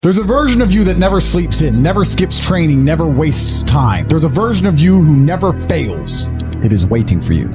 There's a version of you that never sleeps in, never skips training, never wastes time. There's a version of you who never fails. It is waiting for you.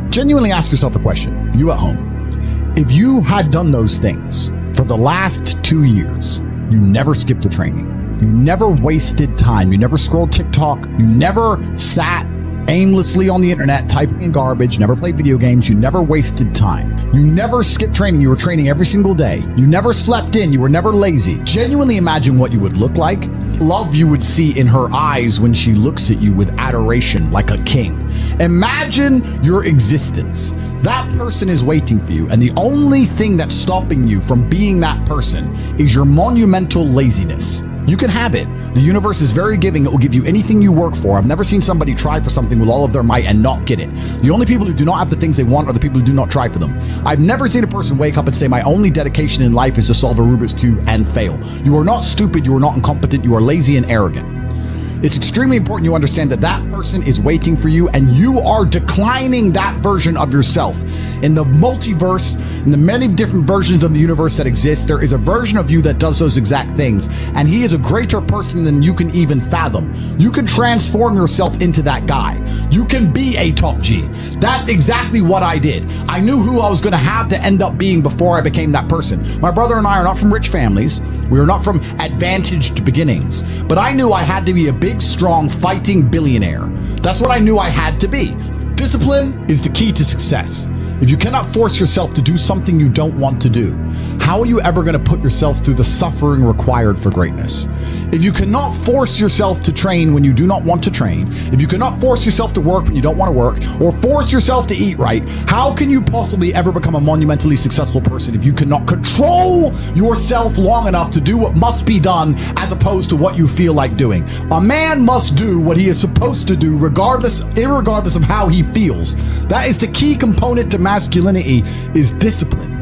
Genuinely ask yourself a question, you at home. If you had done those things for the last 2 years, you never skipped a training, you never wasted time, you never scrolled TikTok, you never sat aimlessly on the internet typing in garbage, never played video games, you never wasted time, you never skipped training, you were training every single day, you never slept in, you were never lazy. Genuinely imagine what you would look like, love you would see in her eyes when she looks at you with adoration like a king. Imagine your existence. That person is waiting for you, and the only thing that's stopping you from being that person is your monumental laziness. You can have it. The universe is very giving. It will give you anything you work for. I've never seen somebody try for something with all of their might and not get it. The only people who do not have the things they want are the people who do not try for them. I've never seen a person wake up and say, my only dedication in life is to solve a Rubik's Cube and fail. You are not stupid. You are not incompetent. You are lazy and arrogant. It's extremely important you understand that that person is waiting for you, and you are declining that version of yourself. In the multiverse, in the many different versions of the universe that exist, there is a version of you that does those exact things, and he is a greater person than you can even fathom. You can transform yourself into that guy. You can be a top G. That's exactly what I did. I knew who I was going to have to end up being before I became that person. My brother and I are not from rich families. We are not from advantaged beginnings, but I knew I had to be a big, strong, fighting billionaire. That's what I knew I had to be. Discipline is the key to success. If you cannot force yourself to do something you don't want to do, how are you ever going to put yourself through the suffering required for greatness? If you cannot force yourself to train when you do not want to train, if you cannot force yourself to work when you don't want to work, or force yourself to eat right, how can you possibly ever become a monumentally successful person if you cannot control yourself long enough to do what must be done as opposed to what you feel like doing? A man must do what he is supposed to do irregardless of how he feels. That is the key component to masculinity, is discipline.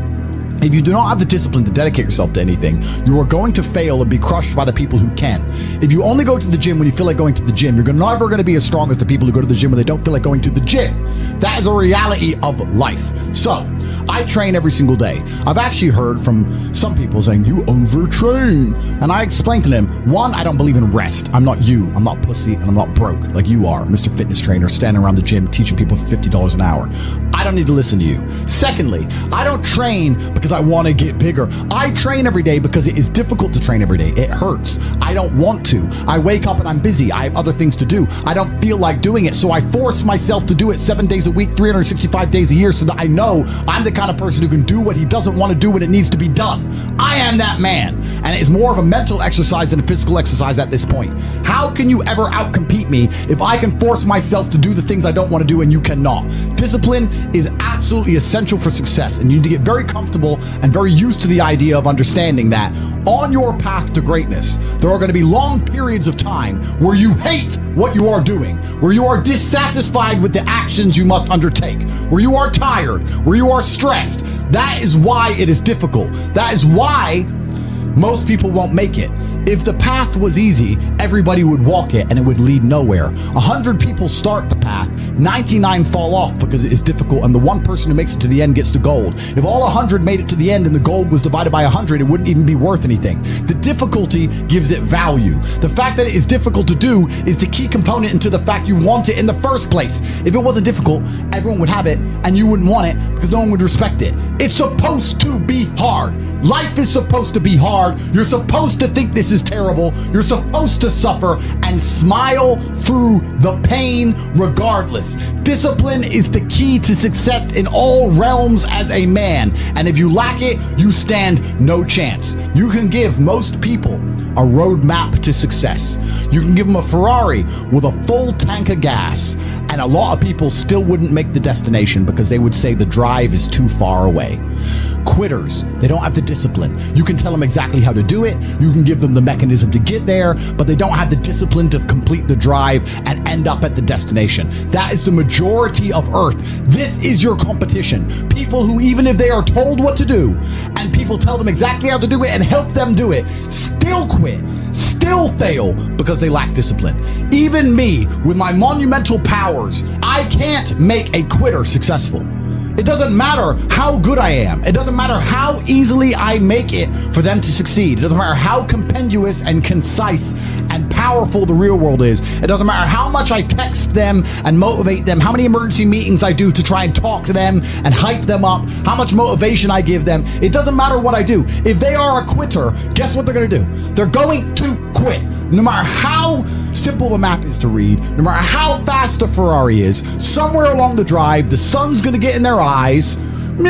If you do not have the discipline to dedicate yourself to anything, you are going to fail and be crushed by the people who can. If you only go to the gym when you feel like going to the gym, you're never going to be as strong as the people who go to the gym when they don't feel like going to the gym. That is a reality of life. So, I train every single day. I've actually heard from some people saying, you overtrain. And I explained to them, one, I don't believe in rest. I'm not you. I'm not pussy, and I'm not broke like you are, Mr. Fitness Trainer, standing around the gym teaching people for $50 an hour. I don't need to listen to you. Secondly, I don't train because I want to get bigger. I train every day because it is difficult to train every day. It hurts. I don't want to. I wake up and I'm busy. I have other things to do. I don't feel like doing it, so I force myself to do it 7 days a week, 365 days a year, so that I know I'm the kind of person who can do what he doesn't want to do when it needs to be done. I am that man, and it is more of a mental exercise than a physical exercise at this point. How can you ever outcompete me if I can force myself to do the things I don't want to do and you cannot? Discipline is absolutely essential for success, and you need to get very comfortable and very used to the idea of understanding that on your path to greatness, there are going to be long periods of time where you hate what you are doing, where you are dissatisfied with the actions you must undertake, where you are tired, where you are stressed. That is why it is difficult. That is why most people won't make it. If the path was easy, everybody would walk it and it would lead nowhere. 100 people start the path, 99 fall off because it is difficult, and the one person who makes it to the end gets the gold. If all 100 made it to the end and the gold was divided by 100, it wouldn't even be worth anything. The difficulty gives it value. The fact that it is difficult to do is the key component into the fact you want it in the first place. If it wasn't difficult, everyone would have it and you wouldn't want it because no one would respect it. It's supposed to be hard. Life is supposed to be hard. You're supposed to think this is terrible. You're supposed to suffer and smile through the pain regardless. Discipline is the key to success in all realms as a man, and if you lack it, you stand no chance. You can give most people a roadmap to success. You can give them a Ferrari with a full tank of gas, and a lot of people still wouldn't make the destination because they would say the drive is too far away. Quitters, they don't have the discipline. You can tell them exactly how to do it. You can give them the mechanism to get there, but they don't have the discipline to complete the drive and end up at the destination. That is the majority of Earth. This is your competition. People who, even if they are told what to do and people tell them exactly how to do it and help them do it, still quit, still fail because they lack discipline. Even me, with my monumental powers, I can't make a quitter successful. It doesn't matter how good I am. It doesn't matter how easily I make it for them to succeed. It doesn't matter how compendious and concise and powerful the real world is. It doesn't matter how much I text them and motivate them, how many emergency meetings I do to try and talk to them and hype them up, how much motivation I give them. It doesn't matter what I do. If they are a quitter, guess what they're going to do? They're going to quit. No matter how simple the map is to read, no matter how fast the Ferrari is, somewhere along the drive, the sun's going to get in their eyes, and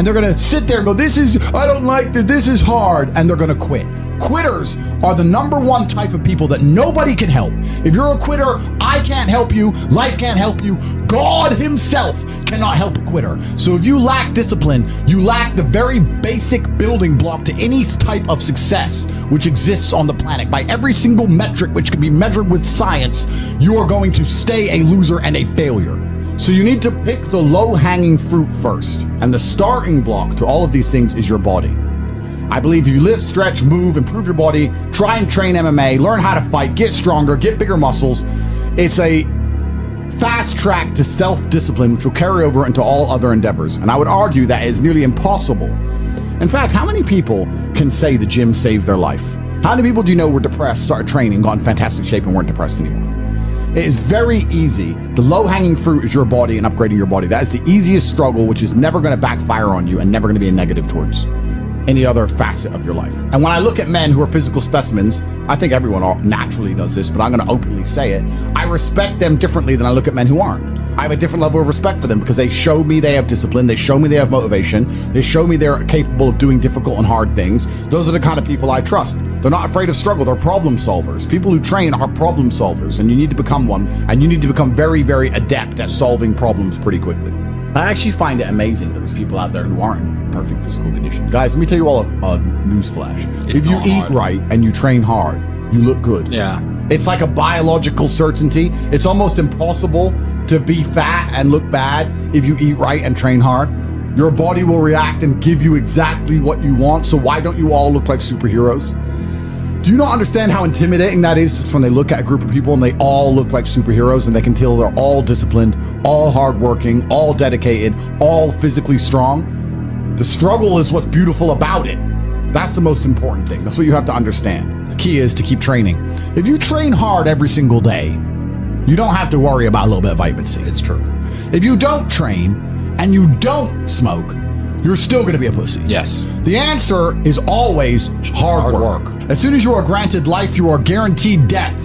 they're going to sit there and go, I don't like this, this is hard, and they're going to quit. Quitters are the number one type of people that nobody can help. If you're a quitter, I can't help you, life can't help you, God himself cannot help a quitter. So if you lack discipline, you lack the very basic building block to any type of success which exists on the planet. By every single metric which can be measured with science, you are going to stay a loser and a failure. So you need to pick the low-hanging fruit first. And the starting block to all of these things is your body. I believe if you lift, stretch, move, improve your body, try and train MMA, learn how to fight, get stronger, get bigger muscles, it's a fast track to self-discipline, which will carry over into all other endeavors. And I would argue that is nearly impossible. In fact, how many people can say the gym saved their life? How many people do you know were depressed, started training, got in fantastic shape, and weren't depressed anymore? It is very easy. The low-hanging fruit is your body and upgrading your body. That is the easiest struggle, which is never going to backfire on you and never going to be a negative towards any other facet of your life. And when I look at men who are physical specimens, I think everyone naturally does this, but I'm going to openly say it. I respect them differently than I look at men who aren't. I have a different level of respect for them because they show me they have discipline. They show me they have motivation. They show me they're capable of doing difficult and hard things. Those are the kind of people I trust. They're not afraid of struggle. They're problem solvers. People who train are problem solvers, and you need to become one, and you need to become very, very adept at solving problems pretty quickly. I actually find it amazing that there's people out there who aren't in perfect physical condition. Guys, let me tell you all a news flash. If you eat right and you train hard, you look good. Yeah. It's like a biological certainty. It's almost impossible to be fat and look bad if you eat right and train hard. Your body will react and give you exactly what you want. So why don't you all look like superheroes? Do you not understand how intimidating that is just when they look at a group of people and they all look like superheroes and they can tell they're all disciplined, all hardworking, all dedicated, all physically strong? The struggle is what's beautiful about it. That's the most important thing. That's what you have to understand. The key is to keep training. If you train hard every single day, you don't have to worry about a little bit of vitamin C. It's true. If you don't train and you don't smoke, you're still going to be a pussy. Yes. The answer is always hard work. As soon as you are granted life, you are guaranteed death.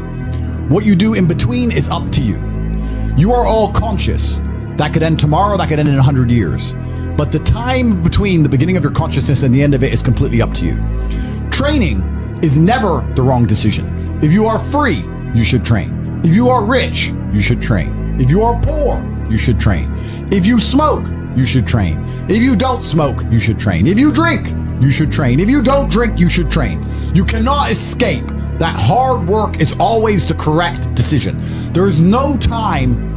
What you do in between is up to you. You are all conscious. That could end tomorrow, that could end in 100 years. But the time between the beginning of your consciousness and the end of it is completely up to you. Training is never the wrong decision. If you are free, you should train. If you are rich, you should train. If you are poor, you should train. If you smoke, you should train. If you don't smoke, you should train. If you drink, you should train. If you don't drink, you should train. You cannot escape that hard work is always the correct decision. There is no time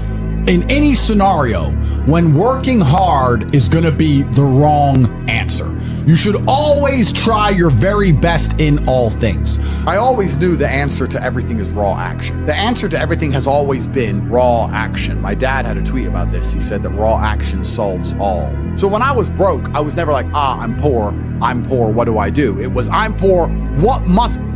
in any scenario when working hard is going to be the wrong answer. You should always try your very best in all things. I always knew the answer to everything is raw action. The answer to everything has always been raw action. My dad had a tweet about this. He said that raw action solves all. So when I was broke, I was never like, I'm poor, what do I do? It was, I'm poor,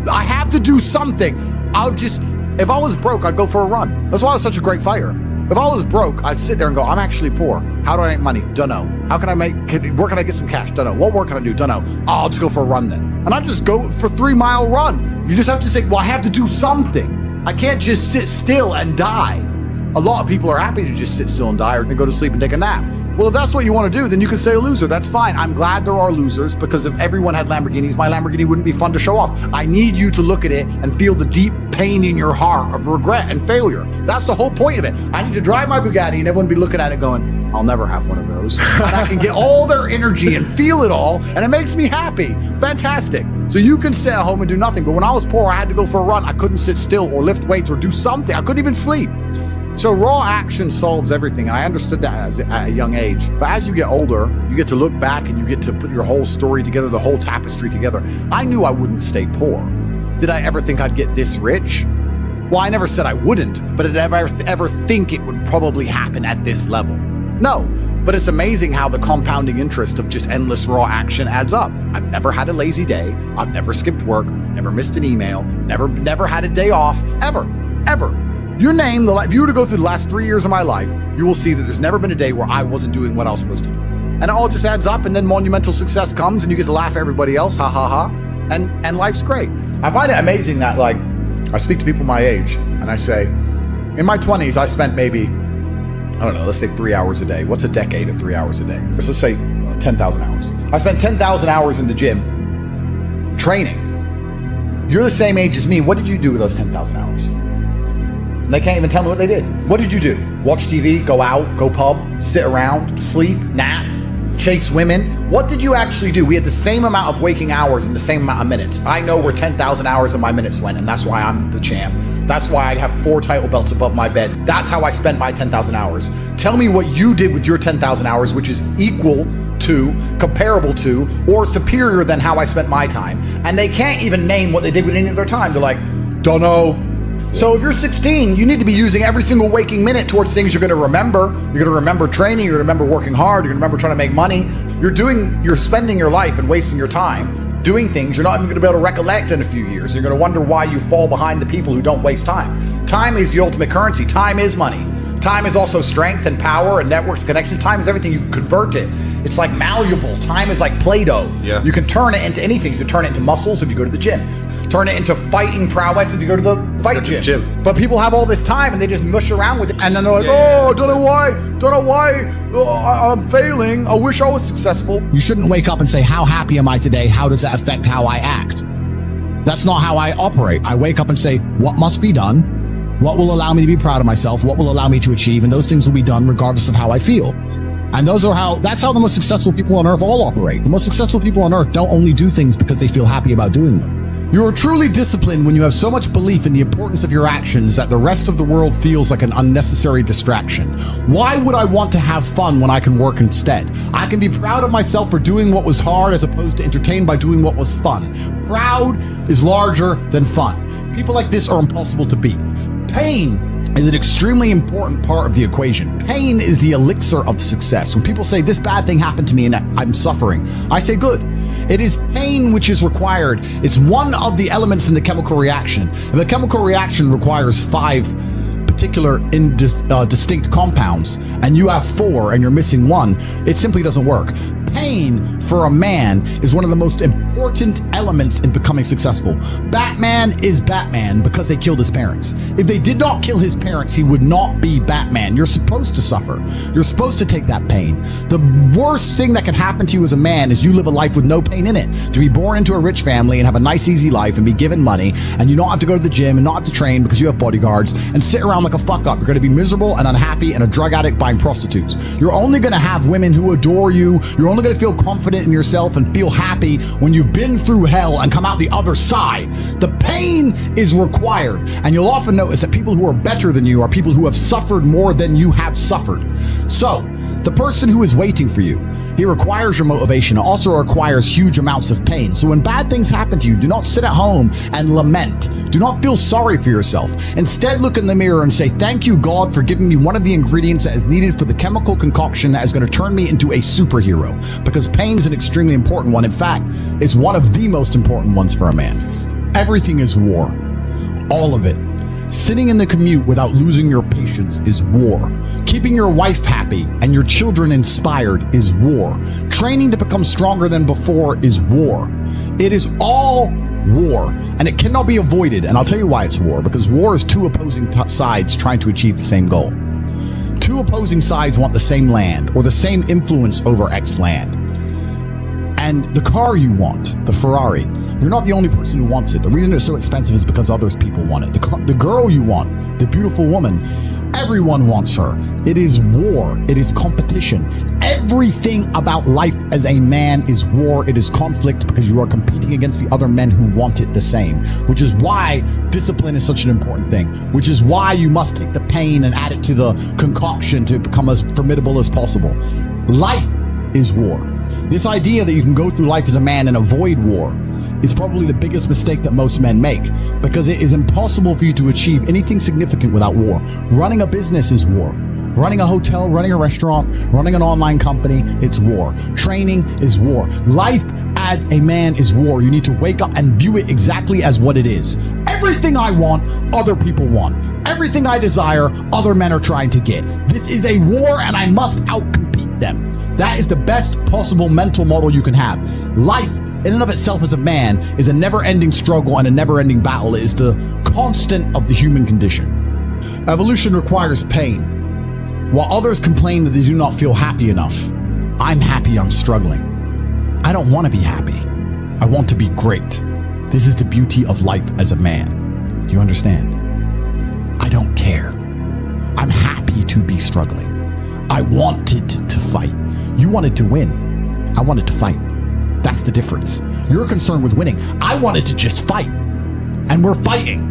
I have to do something. If I was broke, I'd go for a run. That's why I was such a great fighter. If I was broke, I'd sit there and go, I'm actually poor. How do I make money? Dunno. Where can I get some cash? Dunno. What work can I do? Dunno. I'll just go for a run then. And I just go for a 3-mile run. You just have to say, well, I have to do something. I can't just sit still and die. A lot of people are happy to just sit still and die or go to sleep and take a nap. Well, if that's what you want to do, then you can say a loser. That's fine. I'm glad there are losers because if everyone had Lamborghinis, my Lamborghini wouldn't be fun to show off. I need you to look at it and feel the deep pain in your heart of regret and failure. That's the whole point of it. I need to drive my Bugatti and everyone be looking at it going, I'll never have one of those. And I can get all their energy and feel it all, and it makes me happy. Fantastic. So you can sit at home and do nothing. But when I was poor, I had to go for a run. I couldn't sit still or lift weights or do something. I couldn't even sleep. So raw action solves everything. And I understood that at a young age. But as you get older, you get to look back and you get to put your whole story together, the whole tapestry together. I knew I wouldn't stay poor. Did I ever think I'd get this rich? Well, I never said I wouldn't, but did I ever think it would probably happen at this level? No, but it's amazing how the compounding interest of just endless raw action adds up. I've never had a lazy day. I've never skipped work, never missed an email, never had a day off, ever. If you were to go through the last 3 years of my life, you will see that there's never been a day where I wasn't doing what I was supposed to do. And it all just adds up, and then monumental success comes, and you get to laugh at everybody else, ha ha ha, and life's great. I find it amazing that, like, I speak to people my age, and I say, in my 20s, I spent maybe, I don't know, let's say 3 hours a day. What's a decade of 3 hours a day? Let's say 10,000 hours. I spent 10,000 hours in the gym training. You're the same age as me. What did you do with those 10,000 hours? And they can't even tell me what they did. What did you do? Watch TV, go out, go pub, sit around, sleep, nap, chase women? What did you actually do? We had the same amount of waking hours and the same amount of minutes. I know where 10,000 hours of my minutes went, and that's why I'm the champ. That's why I have 4 title belts above my bed. That's how I spent my 10,000 hours. Tell me what you did with your 10,000 hours, which is equal to, comparable to, or superior than how I spent my time. And they can't even name what they did with any of their time. They're like, don't know. So if you're 16, you need to be using every single waking minute towards things you're going to remember. You're going to remember training. You're going to remember working hard. You're going to remember trying to make money. You're spending your life and wasting your time doing things you're not even going to be able to recollect in a few years. You're going to wonder why you fall behind the people who don't waste time. Time is the ultimate currency. Time is money. Time is also strength and power and networks, connection. Time is everything. You can convert it. It's like malleable. Time is like Play-Doh. Yeah. You can turn it into anything. You can turn it into muscles if you go to the gym. Turn it into fighting prowess if you go to the fight gym. But people have all this time and they just mush around with it. And then they're like, don't know why I'm failing. I wish I was successful. You shouldn't wake up and say, how happy am I today? How does that affect how I act? That's not how I operate. I wake up and say, what must be done? What will allow me to be proud of myself? What will allow me to achieve? And those things will be done regardless of how I feel. And that's how the most successful people on earth all operate. The most successful people on earth don't only do things because they feel happy about doing them. You are truly disciplined when you have so much belief in the importance of your actions that the rest of the world feels like an unnecessary distraction. Why would I want to have fun when I can work instead? I can be proud of myself for doing what was hard as opposed to entertained by doing what was fun. Proud is larger than fun. People like this are impossible to beat. Pain is an extremely important part of the equation. Pain is the elixir of success. When people say this bad thing happened to me and I'm suffering, I say good. It is pain which is required. It's one of the elements in the chemical reaction. And the chemical reaction requires 5 particular distinct compounds, and you have 4 and you're missing 1. It simply doesn't work. Pain for a man is one of the most important elements in becoming successful. Batman is Batman because they killed his parents. If they did not kill his parents, he would not be Batman. You're supposed to suffer. You're supposed to take that pain. The worst thing that can happen to you as a man is you live a life with no pain in it. To be born into a rich family and have a nice easy life and be given money, and you don't have to go to the gym and not have to train because you have bodyguards and sit around like a fuck up. You're going to be miserable and unhappy and a drug addict buying prostitutes. You're only going to have women who adore you. You're only going to feel confident in yourself and feel happy when you've been through hell and come out the other side. The pain is required, and you'll often notice that people who are better than you are people who have suffered more than you have suffered. So the person who is waiting for you, he requires your motivation. It also requires huge amounts of pain. So when bad things happen to you, do not sit at home and lament. Do not feel sorry for yourself. Instead, look in the mirror and say, thank you, God, for giving me one of the ingredients that is needed for the chemical concoction that is going to turn me into a superhero. Because pain is an extremely important one. In fact, it's one of the most important ones for a man. Everything is war. All of it. Sitting in the commute without losing your patience is war. Keeping your wife happy and your children inspired is war. Training to become stronger than before is war. It is all war, and it cannot be avoided. And I'll tell you why it's war. Because war is 2 opposing sides trying to achieve the same goal. 2 opposing sides want the same land or the same influence over X land. And the car you want, the Ferrari, you're not the only person who wants it. The reason it's so expensive is because others people want it. The girl you want, the beautiful woman, everyone wants her. It is war. It is competition. Everything about life as a man is war. It is conflict because you are competing against the other men who want it the same, which is why discipline is such an important thing, which is why you must take the pain and add it to the concoction to become as formidable as possible. Life is war. This idea that you can go through life as a man and avoid war is probably the biggest mistake that most men make, because it is impossible for you to achieve anything significant without war. Running a business is war. Running a hotel, running a restaurant, running an online company, it's war. Training is war. Life as a man is war. You need to wake up and view it exactly as what it is. Everything I want, other people want. Everything I desire, other men are trying to get. This is a war and I must outcompete them. That is the best possible mental model you can have. Life in and of itself as a man is a never-ending struggle and a never-ending battle. It is the constant of the human condition. Evolution requires pain. While others complain that they do not feel happy enough, I'm happy I'm struggling. I don't want to be happy. I want to be great. This is the beauty of life as a man. Do you understand? I don't care. I'm happy to be struggling. I wanted to fight. You wanted to win. I wanted to fight. That's the difference. You're concerned with winning. I wanted to just fight. And we're fighting.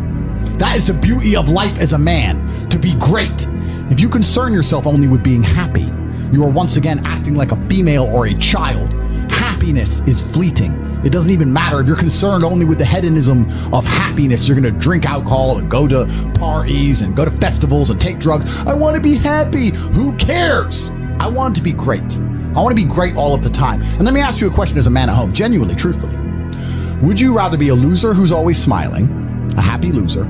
That is the beauty of life as a man, to be great. If you concern yourself only with being happy, you are once again acting like a female or a child. Happiness is fleeting. It doesn't even matter if you're concerned only with the hedonism of happiness. You're going to drink alcohol and go to parties and go to festivals and take drugs. I want to be happy. Who cares? I want to be great. I want to be great all of the time. And let me ask you a question as a man at home, genuinely, truthfully. Would you rather be a loser who's always smiling, a happy loser,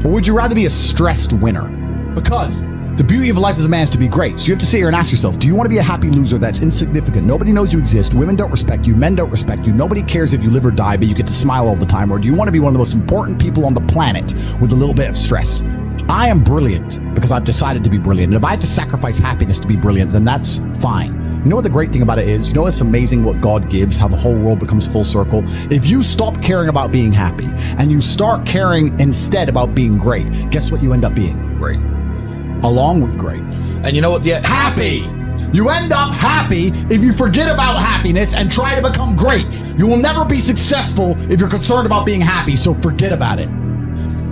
or would you rather be a stressed winner? Because the beauty of life as a man is to be great. So you have to sit here and ask yourself, do you want to be a happy loser that's insignificant? Nobody knows you exist. Women don't respect you. Men don't respect you. Nobody cares if you live or die, but you get to smile all the time. Or do you want to be one of the most important people on the planet with a little bit of stress? I am brilliant because I've decided to be brilliant. And if I have to sacrifice happiness to be brilliant, then that's fine. You know what the great thing about it is? You know it's amazing what God gives, how the whole world becomes full circle? If you stop caring about being happy and you start caring instead about being great, guess what you end up being? Great. Along with great. And you know what? Yeah, Happy. You end up happy if you forget about happiness and try to become great. You will never be successful if you're concerned about being happy, so forget about it.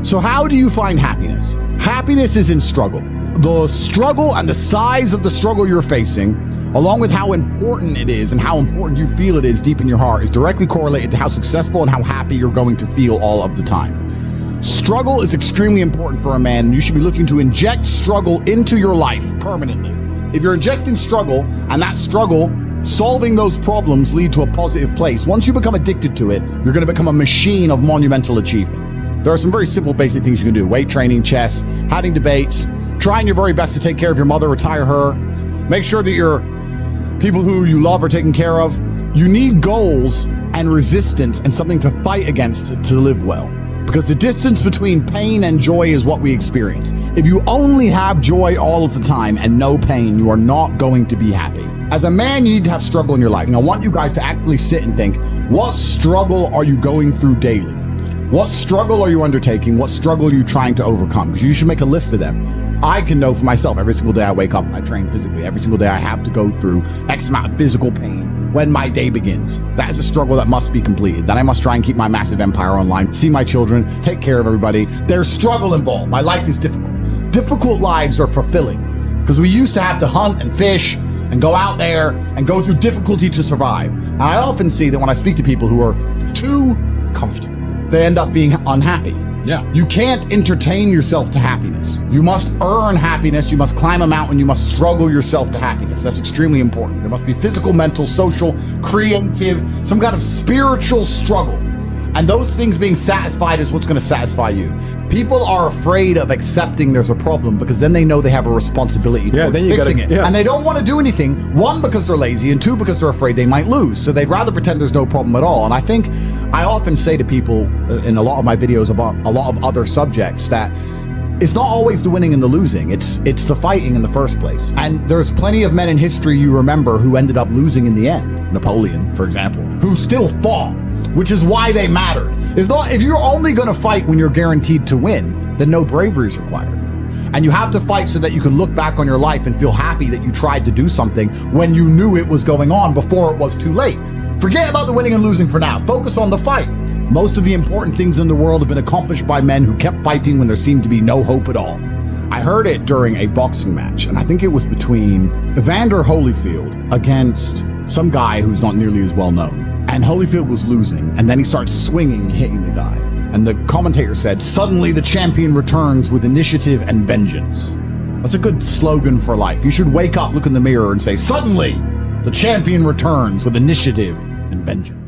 So how do you find happiness? Happiness is in struggle. The struggle and the size of the struggle you're facing, along with how important it is and how important you feel it is deep in your heart, is directly correlated to how successful and how happy you're going to feel all of the time. Struggle is extremely important for a man, and you should be looking to inject struggle into your life permanently. If you're injecting struggle, and that struggle, solving those problems lead to a positive place, once you become addicted to it, you're going to become a machine of monumental achievement. There are some very simple basic things you can do. Weight training, chess, having debates, trying your very best to take care of your mother, retire her, make sure that your people who you love are taken care of. You need goals and resistance and something to fight against to live well. Because the distance between pain and joy is what we experience. If you only have joy all of the time and no pain, you are not going to be happy. As a man, you need to have struggle in your life. And I want you guys to actually sit and think, what struggle are you going through daily? What struggle are you undertaking? What struggle are you trying to overcome? Because you should make a list of them. I can know for myself, every single day I wake up and I train physically. Every single day I have to go through X amount of physical pain when my day begins. That is a struggle that must be completed. Then I must try and keep my massive empire online, see my children, take care of everybody. There's struggle involved. My life is difficult. Difficult lives are fulfilling because we used to have to hunt and fish and go out there and go through difficulty to survive. And I often see that when I speak to people who are too comfortable, they end up being unhappy. Yeah. You can't entertain yourself to happiness. You must earn happiness. You must climb a mountain. You must struggle yourself to happiness. That's extremely important. There must be physical, mental, social, creative, some kind of spiritual struggle. And those things being satisfied is what's going to satisfy you. People are afraid of accepting there's a problem because then they know they have a responsibility towards fixing it. Yeah. And they don't want to do anything, one, because they're lazy, and two, because they're afraid they might lose. So they'd rather pretend there's no problem at all. And I think I often say to people in a lot of my videos about a lot of other subjects that it's not always the winning and the losing. It's the fighting in the first place. And there's plenty of men in history you remember who ended up losing in the end. Napoleon, for example, who still fought, which is why they mattered. It's not, if you're only going to fight when you're guaranteed to win, then no bravery is required. And you have to fight so that you can look back on your life and feel happy that you tried to do something when you knew it was going on before it was too late. Forget about the winning and losing for now. Focus on the fight. Most of the important things in the world have been accomplished by men who kept fighting when there seemed to be no hope at all. I heard it during a boxing match, and I think it was between Evander Holyfield against some guy who's not nearly as well known. And Holyfield was losing, and then he starts swinging, hitting the guy. And the commentator said, suddenly the champion returns with initiative and vengeance. That's a good slogan for life. You should wake up, look in the mirror, and say, suddenly, the champion returns with initiative and vengeance.